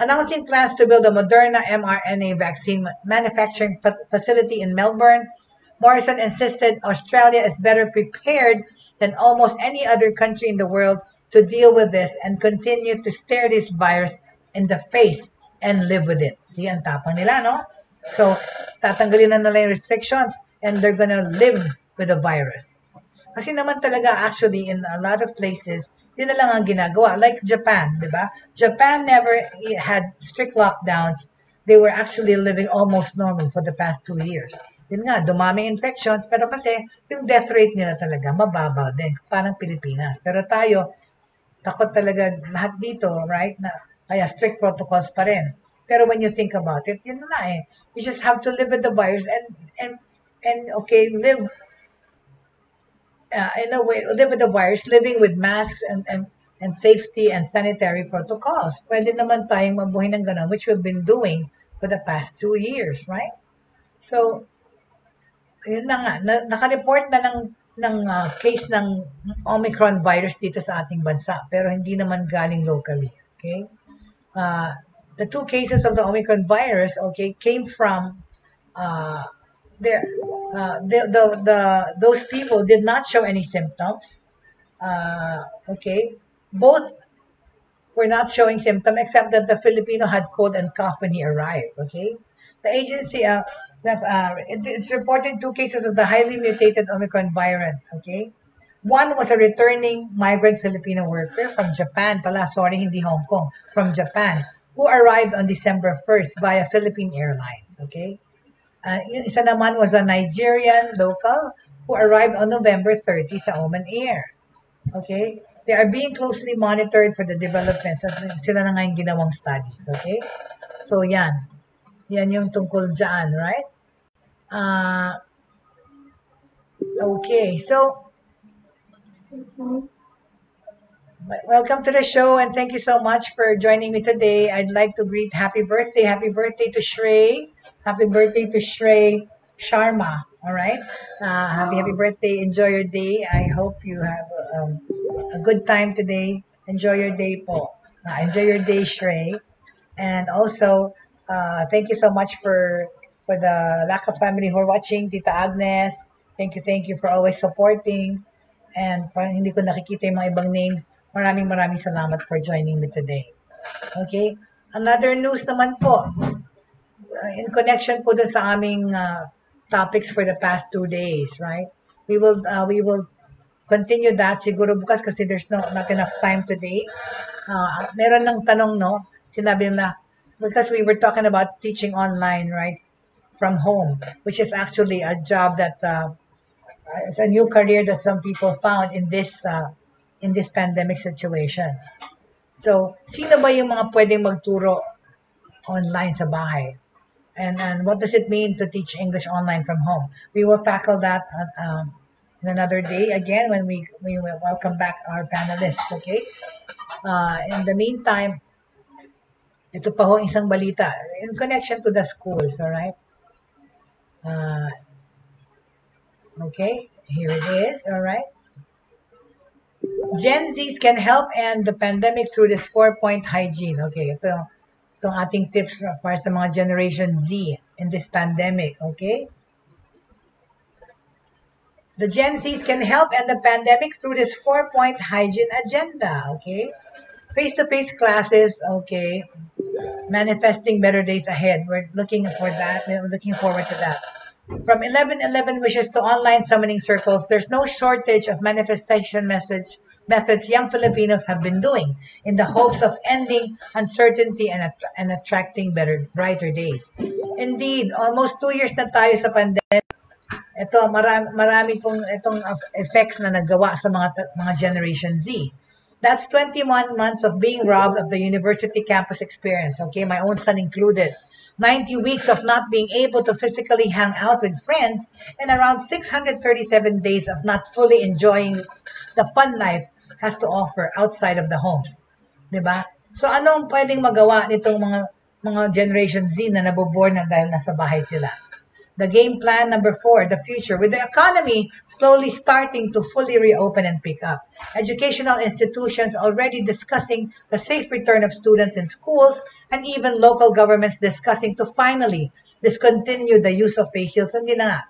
Announcing plans to build a Moderna mRNA vaccine manufacturing facility in Melbourne, Morrison insisted Australia is better prepared than almost any other country in the world to deal with this and continue to stare this virus in the face and live with it. See, ang tapang nila, no? So, tatanggalin na nila yung restrictions and they're gonna live with the virus. Kasi naman talaga, actually, in a lot of places, yun na lang ang ginagawa. Like Japan, di ba? Japan never had strict lockdowns. They were actually living almost normal for the past 2 years. Yun nga, dumami infections, pero kasi yung death rate nila talaga mababa din, parang Pilipinas. Pero tayo, takot talaga lahat dito, right? Na, kaya strict protocols pa rin. Pero when you think about it, yun na eh. You just have to live with the virus and okay, live in a way, live with the virus, living with masks and safety and sanitary protocols. Pwede naman tayong mabuhay ng ganun, which we've been doing for the past 2 years, right? So, yun na nga, naka-report na ng case ng Omicron virus dito sa ating bansa, pero hindi naman galing locally, okay? the 2 cases of the Omicron virus, okay, came from there. Those people did not show any symptoms. Okay, both were not showing symptoms except that the Filipino had cold and cough when he arrived. Okay, the agency it's reported 2 cases of the highly mutated Omicron variant. Okay, one was a returning migrant Filipino worker from Japan, hindi Hong Kong, from Japan, who arrived on December 1st via Philippine Airlines. Okay, yung isa naman was a Nigerian local who arrived on November 30 sa Oman Air. Okay? They are being closely monitored for the developments at sila na ngayon ginawang studies. Okay? So, yan. Yan yung tungkol dyan, right? Okay. So, welcome to the show and thank you so much for joining me today. I'd like to greet happy birthday. Happy birthday to Shrey. Happy birthday to Shrey Sharma. All right. Happy birthday. Enjoy your day. I hope you have a good time today. Enjoy your day po. Enjoy your day, Shrey. And also, thank you so much for the Laka family who are watching. Tita Agnes, thank you for always supporting. And parang hindi ko nakikita yung mga ibang names. Maraming salamat for joining me today. Okay? Another news naman po. In connection po dun sa aming topics for the past 2 days, right? We will continue that siguro bukas kasi there's not enough time today. Meron ng tanong, no? Sinabi na, because we were talking about teaching online, right? From home, which is actually a job that it's a new career that some people found in this pandemic situation. So, sino ba yung mga pwedeng magturo online sa bahay? And what does it mean to teach English online from home? We will tackle that in another day again when we will welcome back our panelists, okay? In the meantime, ito pa ho isang balita in connection to the schools, all right? Okay, here it is, all right? Gen Zs can help end the pandemic through this 4-point hygiene. Okay, itong ating tips para sa mga Generation Z in this pandemic, okay? The Gen Zs can help end the pandemic through this 4-point hygiene agenda, okay? Face-to-face classes, okay? Manifesting better days ahead. We're looking for that. We're looking forward to that. From 11/11 wishes to online summoning circles, there's no shortage of manifestation methods young Filipinos have been doing in the hopes of ending uncertainty and attracting brighter days. Indeed, almost 2 years na tayo sa pandemic. Ito, marami pong itong effects na nagawa sa mga Generation Z. That's 21 months of being robbed of the university campus experience, okay? My own son included. 90 weeks of not being able to physically hang out with friends and around 637 days of not fully enjoying the fun life has to offer outside of the homes. Diba? So, anong pwedeng magawa nitong mga Generation Z na nabobore na dahil nasa bahay sila? The game plan number 4, the future. With the economy slowly starting to fully reopen and pick up. Educational institutions already discussing the safe return of students in schools and even local governments discussing to finally discontinue the use of face shields. Hindi na nga,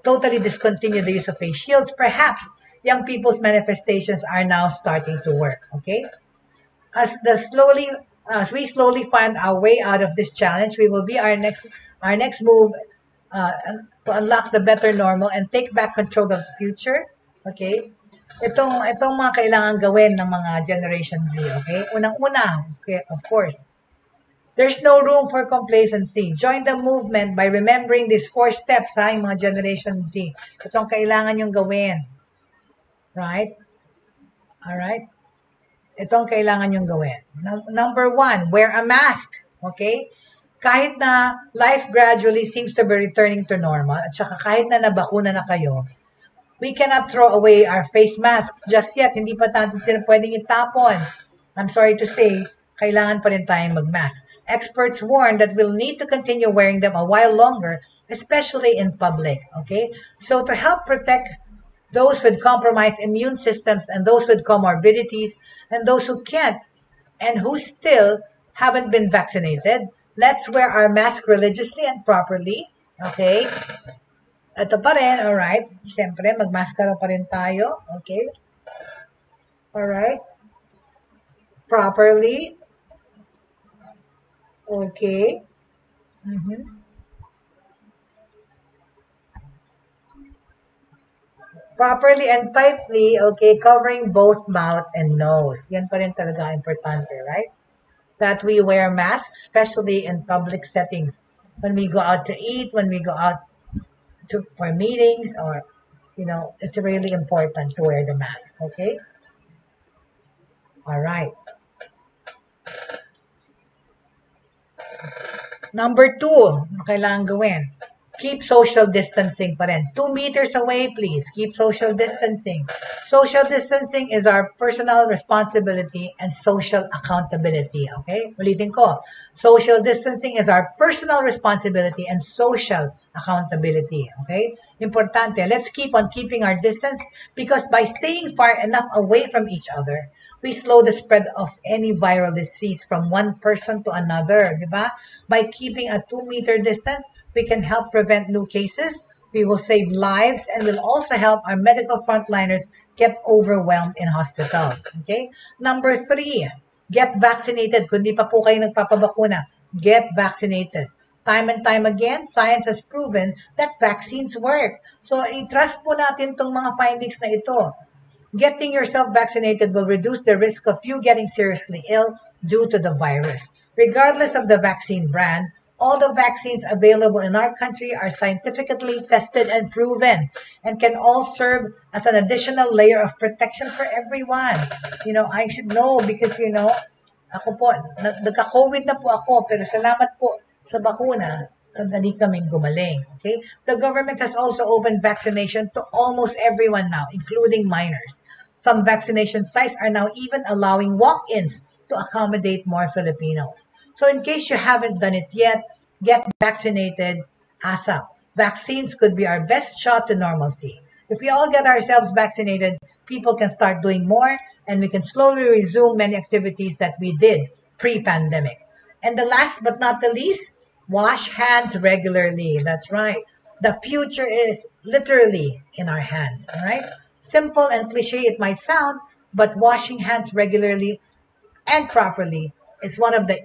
totally discontinue the use of face shields. Perhaps young people's manifestations are now starting to work, okay? As we slowly find our way out of this challenge, we will be our next move to unlock the better normal and take back control of the future, okay? Itong mga kailangan gawin ng mga Generation Z, okay? Unang-una, okay, of course, there's no room for complacency. Join the movement by remembering these 4 steps, ha, yung mga Generation Z. Itong kailangan yung gawin. Right? Alright? Itong kailangan yung gawin. Number 1, wear a mask. Okay? Kahit na life gradually seems to be returning to normal, at saka kahit na nabakuna na kayo, we cannot throw away our face masks just yet. Hindi pa natin sila pwedeng itapon. I'm sorry to say, kailangan pa rin tayong mag-mask. Experts warn that we'll need to continue wearing them a while longer, especially in public. Okay? So to help protect those with compromised immune systems and those with comorbidities and those who can't and who still haven't been vaccinated, let's wear our mask religiously and properly. Okay? Ito pa rin, alright? Siyempre, magmaskara pa rin tayo. Okay? Alright? Properly. Okay? Properly and tightly, okay, covering both mouth and nose. Yan pa rin talaga importante, right? That we wear masks, especially in public settings. When we go out to eat, when we go out for meetings, or, it's really important to wear the mask, okay? All right. Number 2, kailangan gawin. Keep social distancing pa rin. 2 meters away, please. Keep social distancing. Social distancing is our personal responsibility and social accountability. Okay? Ulitin ko. Social distancing is our personal responsibility and social accountability. Okay? Importante. Let's keep on keeping our distance because by staying far enough away from each other, we slow the spread of any viral disease from one person to another, di ba? By keeping a 2-meter distance, we can help prevent new cases, we will save lives, and will also help our medical frontliners get overwhelmed in hospitals. Okay? Number 3, get vaccinated. Kung di pa po kayo nagpapabakuna, get vaccinated. Time and time again, science has proven that vaccines work. So, i-trust po natin tong mga findings na ito. Getting yourself vaccinated will reduce the risk of you getting seriously ill due to the virus. Regardless of the vaccine brand, all the vaccines available in our country are scientifically tested and proven and can all serve as an additional layer of protection for everyone. I should know because, ako po, nagka-COVID na po ako, pero salamat po sa bakuna, madali kaming gumaling. Okay? The government has also opened vaccination to almost everyone now, including minors. Some vaccination sites are now even allowing walk-ins to accommodate more Filipinos. So in case you haven't done it yet, get vaccinated ASAP. Vaccines could be our best shot to normalcy. If we all get ourselves vaccinated, people can start doing more and we can slowly resume many activities that we did pre-pandemic. And the last but not the least, wash hands regularly. That's right. The future is literally in our hands. All right. Simple and cliche it might sound, but washing hands regularly and properly is one of the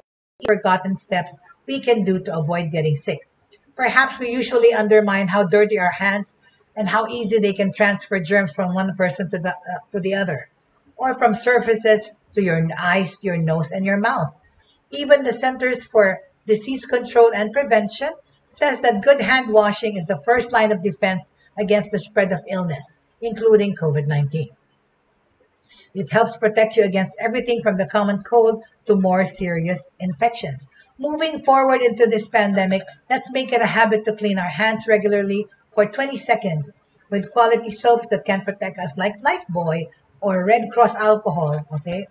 forgotten steps we can do to avoid getting sick. Perhaps we usually undermine how dirty our hands and how easy they can transfer germs from one person to the other, or from surfaces to your eyes, your nose, and your mouth. Even the Centers for Disease Control and Prevention says that good hand washing is the first line of defense against the spread of illness, including COVID-19. It helps protect you against everything from the common cold to more serious infections. Moving forward into this pandemic, let's make it a habit to clean our hands regularly for 20 seconds with quality soaps that can protect us like Lifebuoy or Red Cross alcohol, okay?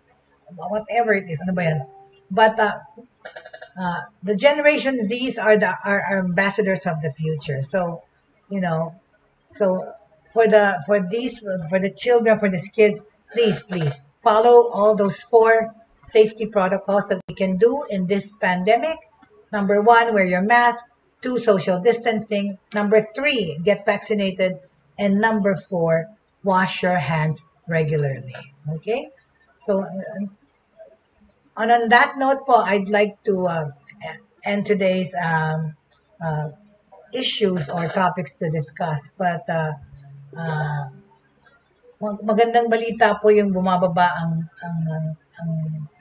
Whatever it is, ano ba yan? But the Generation Z's are our ambassadors of the future. So, for the children, for these kids, please follow all those 4 safety protocols that we can do in this pandemic. Number 1, wear your mask. 2, social distancing. Number 3, get vaccinated. And number 4, wash your hands regularly. Okay? So, on that note po, I'd like to end today's issues or topics to discuss. But magandang balita po yung bumababa ang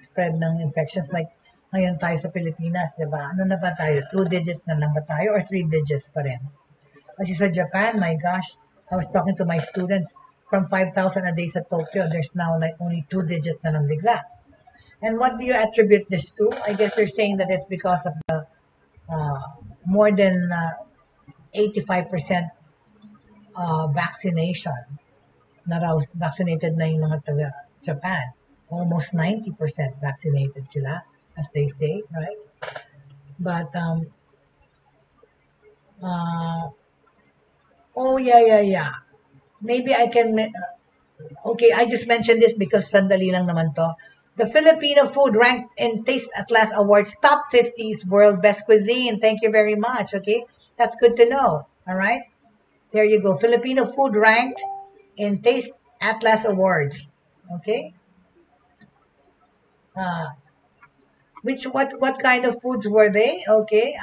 spread ng infections. Like ngayon tayo sa Pilipinas, di ba? Ano na ba tayo? 2 digits na lang ba tayo or 3 digits pa rin? Kasi sa Japan, my gosh, I was talking to my students from 5,000 a day sa Tokyo. There's now like only 2 digits na lang bigla. And what do you attribute this to? I guess they're saying that it's because of the more than 85% vaccination. Na raw vaccinated na yung mga taga Japan. Almost 90% vaccinated sila, as they say, right? But, oh, yeah. Maybe I can, okay, I just mentioned this because sandali lang naman to. The Filipino food ranked in Taste Atlas Awards Top 50's World Best Cuisine. Thank you very much. Okay, that's good to know. All right, there you go. Filipino food ranked in Taste Atlas Awards. Okay. What kind of foods were they? Okay.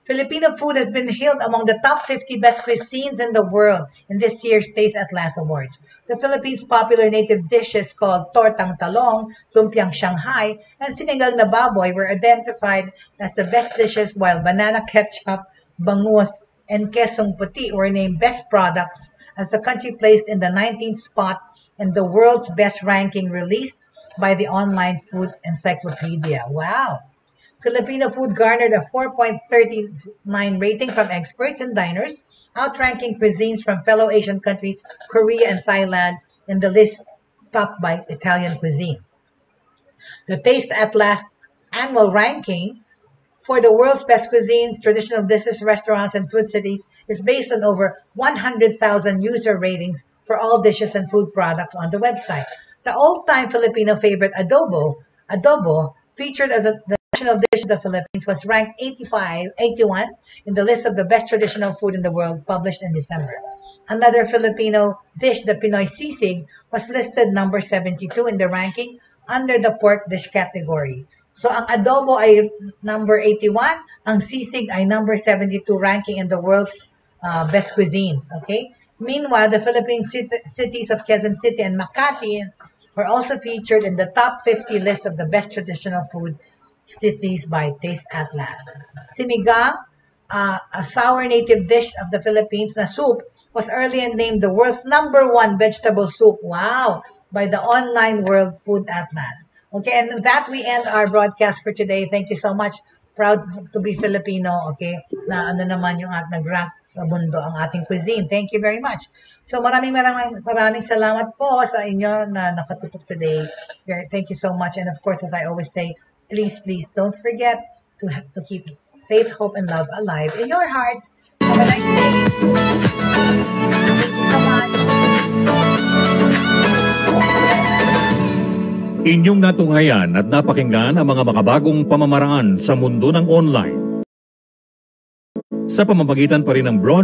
Filipino food has been hailed among the top 50 best cuisines in the world in this year's Taste Atlas Awards. The Philippines' popular native dishes called tortang talong, lumpiang Shanghai, and sinigang na baboy were identified as the best dishes, while banana ketchup, bangus, and quesong puti were named best products as the country placed in the 19th spot in the world's best ranking released by the online food encyclopedia. Wow! Filipino food garnered a 4.39 rating from experts and diners, outranking cuisines from fellow Asian countries, Korea and Thailand, in the list topped by Italian cuisine. The Taste Atlas annual ranking for the world's best cuisines, traditional dishes, restaurants, and food cities is based on over 100,000 user ratings for all dishes and food products on the website. The old-time Filipino favorite adobo, featured as the national dish of the Philippines, was ranked 81 in the list of the best traditional food in the world, published in December. Another Filipino dish, the Pinoy sisig, was listed number 72 in the ranking under the pork dish category. So ang adobo ay number 81, ang sisig ay number 72 ranking in the world's best cuisines. Okay. Meanwhile, the Philippine cities of Quezon City and Makati were also featured in the top 50 list of the best traditional food cities by Taste Atlas. Sinigang, a sour native dish of the Philippines na soup, was earlier named the world's #1 vegetable soup. Wow! By the online World Food Atlas. Okay, and with that we end our broadcast for today. Thank you so much. Proud to be Filipino, okay? Na ano naman yung nag-rank sa mundo ang ating cuisine. Thank you very much. So maraming salamat po sa inyo na nakatutok today. Thank you so much. And of course, as I always say, please don't forget to keep faith, hope, and love alive in your hearts. Have a nice day. Thank you so much. Inyong natunghayan at napakinggan ang mga makabagong pamamaraan sa mundo ng online. Sa pamamagitan pa rin ng Broad